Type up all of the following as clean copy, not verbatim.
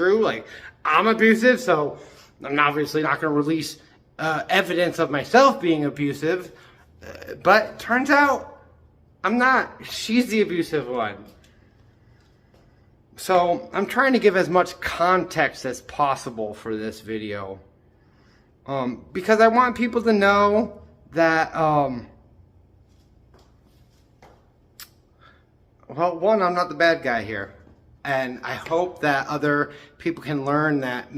true. Like, I'm abusive, so I'm obviously not going to release evidence of myself being abusive. But turns out I'm not. She's the abusive one. So I'm trying to give as much context as possible for this video. Because I want people to know that, well, one, I'm not the bad guy here. And I hope that other people can learn that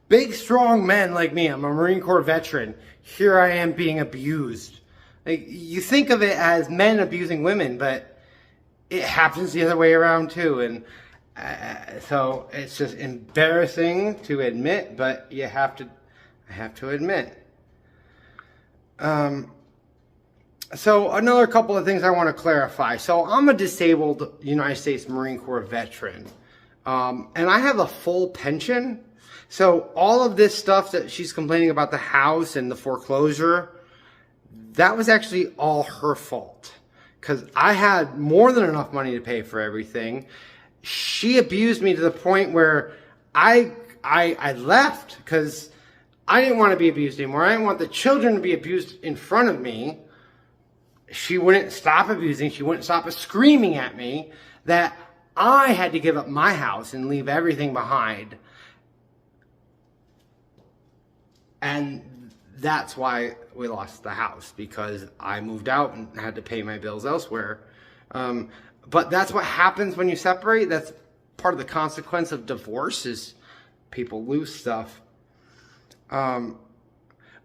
big, strong men like me, I'm a Marine Corps veteran, here I am being abused. Like, you think of it as men abusing women, but it happens the other way around too. And so it's just embarrassing to admit, but I have to admit. So another couple of things I want to clarify. So I'm a disabled United States Marine Corps veteran. And I have a full pension. So all of this stuff that she's complaining about, the house and the foreclosure, that was actually all her fault. Because I had more than enough money to pay for everything. She abused me to the point where I left because I didn't want to be abused anymore. I didn't want the children to be abused in front of me. She wouldn't stop abusing. She wouldn't stop screaming at me that I had to give up my house and leave everything behind. And that's why we lost the house, because I moved out and had to pay my bills elsewhere. But that's what happens when you separate. That's part of the consequence of divorce, is people lose stuff.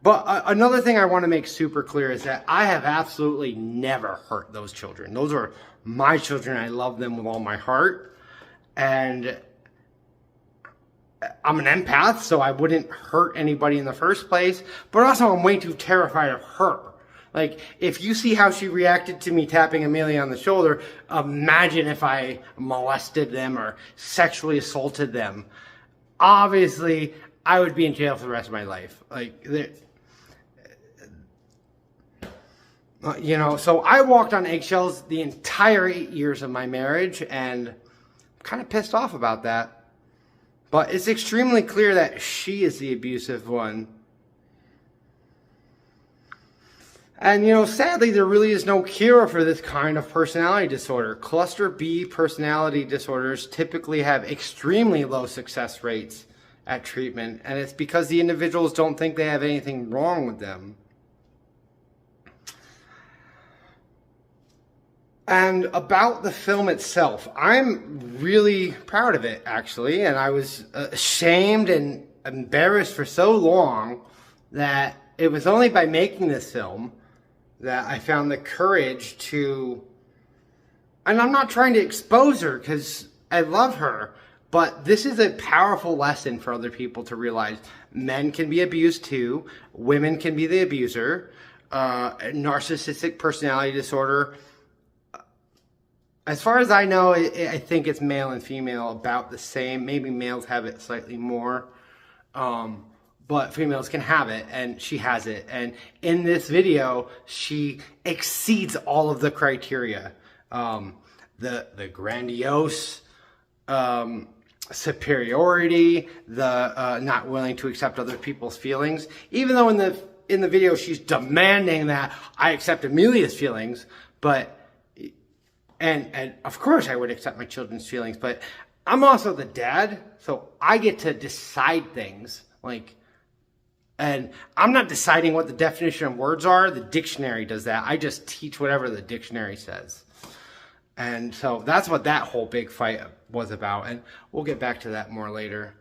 But another thing I want to make super clear is that I have absolutely never hurt those children. Those are my children. I love them with all my heart. And I'm an empath, so I wouldn't hurt anybody in the first place. But also, I'm way too terrified of her. Like, if you see how she reacted to me tapping Amelia on the shoulder, imagine if I molested them or sexually assaulted them. Obviously, I would be in jail for the rest of my life. Like, you know, so I walked on eggshells the entire 8 years of my marriage, and I'm kind of pissed off about that. But it's extremely clear that she is the abusive one. And, you know, sadly, there really is no cure for this kind of personality disorder. Cluster B personality disorders typically have extremely low success rates at treatment, and it's because the individuals don't think they have anything wrong with them. And about the film itself, I'm really proud of it, actually, and I was ashamed and embarrassed for so long that it was only by making this film that I found the courage to, and I'm not trying to expose her because I love her, but this is a powerful lesson for other people to realize men can be abused too, women can be the abuser, narcissistic personality disorder. As far as I know, I think it's male and female about the same. Maybe males have it slightly more. But females can have it, and she has it. And in this video, she exceeds all of the criteria. The grandiose, superiority, the not willing to accept other people's feelings. Even though in the video she's demanding that I accept Amelia's feelings, but and of course I would accept my children's feelings, but I'm also the dad, so I get to decide things. Like, and I'm not deciding what the definition of words are. The dictionary does that. I just teach whatever the dictionary says. And so that's what that whole big fight was about. And we'll get back to that more later.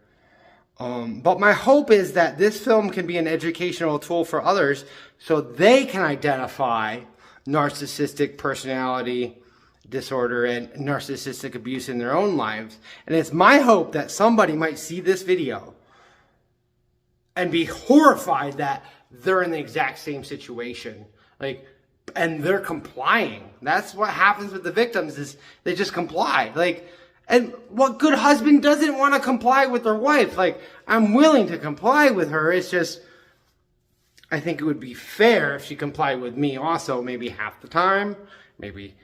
But my hope is that this film can be an educational tool for others so they can identify narcissistic personality disorder and narcissistic abuse in their own lives. And it's my hope that somebody might see this video and be horrified that they're in the exact same situation. Like, and they're complying. That's what happens with the victims, is they just comply. Like, and what good husband doesn't want to comply with their wife? Like, I'm willing to comply with her. It's just, I think it would be fair if she complied with me also, maybe half the time, maybe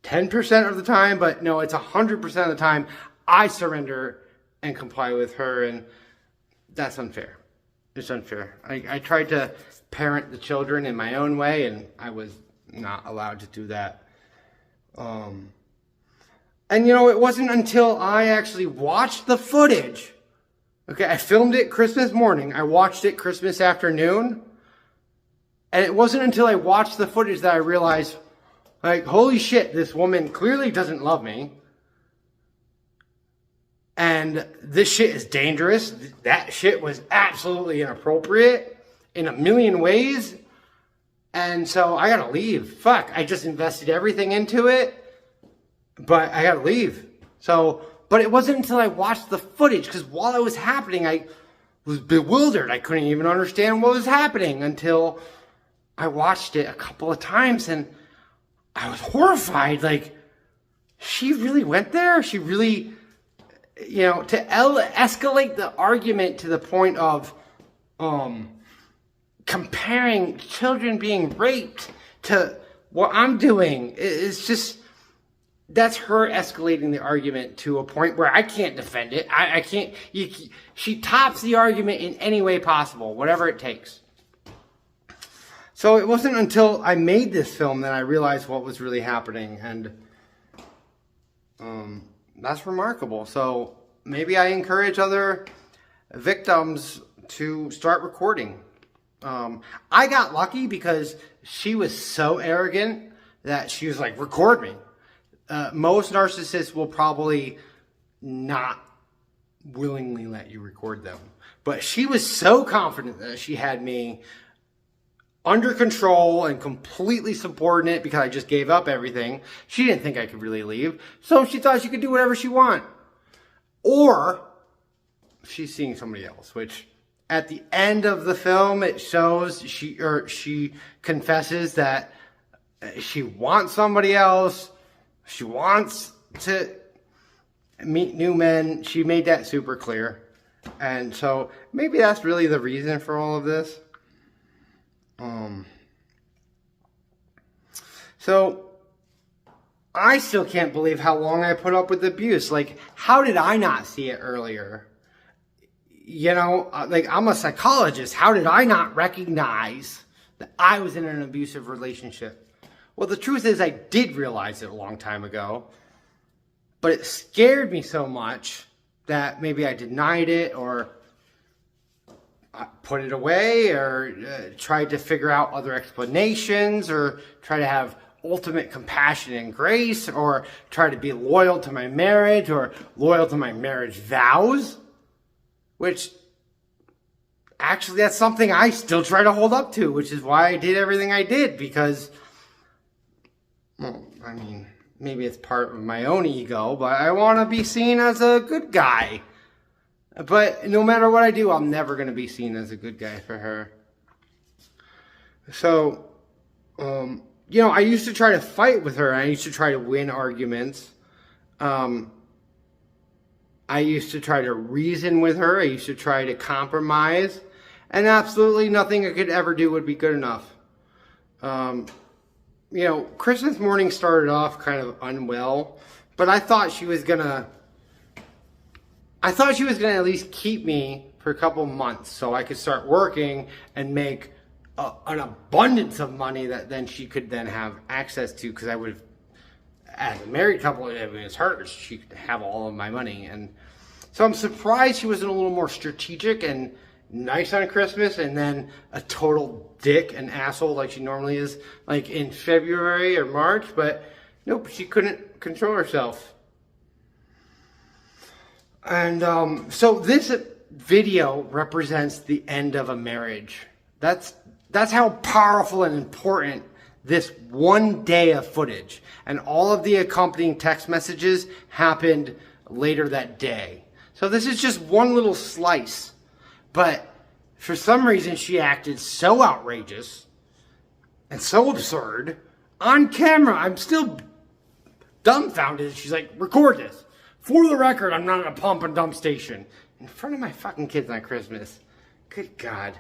10% of the time, but no, it's 100% of the time I surrender and comply with her, and that's unfair. It's unfair. I tried to parent the children in my own way, and I was not allowed to do that. And you know, it wasn't until I actually watched the footage. Okay, I filmed it Christmas morning. I watched it Christmas afternoon. And it wasn't until I watched the footage that I realized, like, holy shit, this woman clearly doesn't love me. And this shit is dangerous. That shit was absolutely inappropriate in a million ways. And so I gotta leave. Fuck, I just invested everything into it. But I gotta leave. So, but it wasn't until I watched the footage, because while it was happening, I was bewildered. I couldn't even understand what was happening until I watched it a couple of times, and I was horrified. Like, she really went there? She really, you know, to escalate the argument to the point of comparing children being raped to what I'm doing. It's just, that's her escalating the argument to a point where I can't defend it. I can't, she tops the argument in any way possible, whatever it takes. So it wasn't until I made this film that I realized what was really happening, and that's remarkable. So maybe I encourage other victims to start recording. I got lucky because she was so arrogant that she was like, record me. Most narcissists will probably not willingly let you record them. But she was so confident that she had me under control and completely subordinate because I just gave up everything. She didn't think I could really leave. So she thought she could do whatever she wanted. Or she's seeing somebody else, which at the end of the film, it shows she confesses that she wants somebody else. She wants to meet new men. She made that super clear. And so maybe that's really the reason for all of this. So I still can't believe how long I put up with abuse. Like, how did I not see it earlier? You know, like, I'm a psychologist. How did I not recognize that I was in an abusive relationship? Well, the truth is I did realize it a long time ago, but it scared me so much that maybe I denied it, or I put it away, or tried to figure out other explanations, or try to have ultimate compassion and grace, or try to be loyal to my marriage, or loyal to my marriage vows, which actually that's something I still try to hold up to, which is why I did everything I did, because, well, I mean, maybe it's part of my own ego, but I want to be seen as a good guy. But no matter what I do, I'm never going to be seen as a good guy for her. So, you know, I used to try to fight with her. I used to try to win arguments. I used to try to reason with her. I used to try to compromise. And absolutely nothing I could ever do would be good enough. You know, Christmas morning started off kind of unwell. But I thought she was going to at least keep me for a couple months so I could start working and make an abundance of money that then she could then have access to, because I would have, as a married couple, it was hers. She could have all of my money. And so I'm surprised she wasn't a little more strategic and nice on Christmas, and then a total dick and asshole like she normally is, like in February or March. But nope, she couldn't control herself. And so this video represents the end of a marriage. That's how powerful and important this one day of footage and all of the accompanying text messages happened later that day. So this is just one little slice. But for some reason she acted so outrageous and so absurd on camera. I'm still dumbfounded. She's like, record this. For the record, I'm not at a pump and dump station. In front of my fucking kids on Christmas. Good God.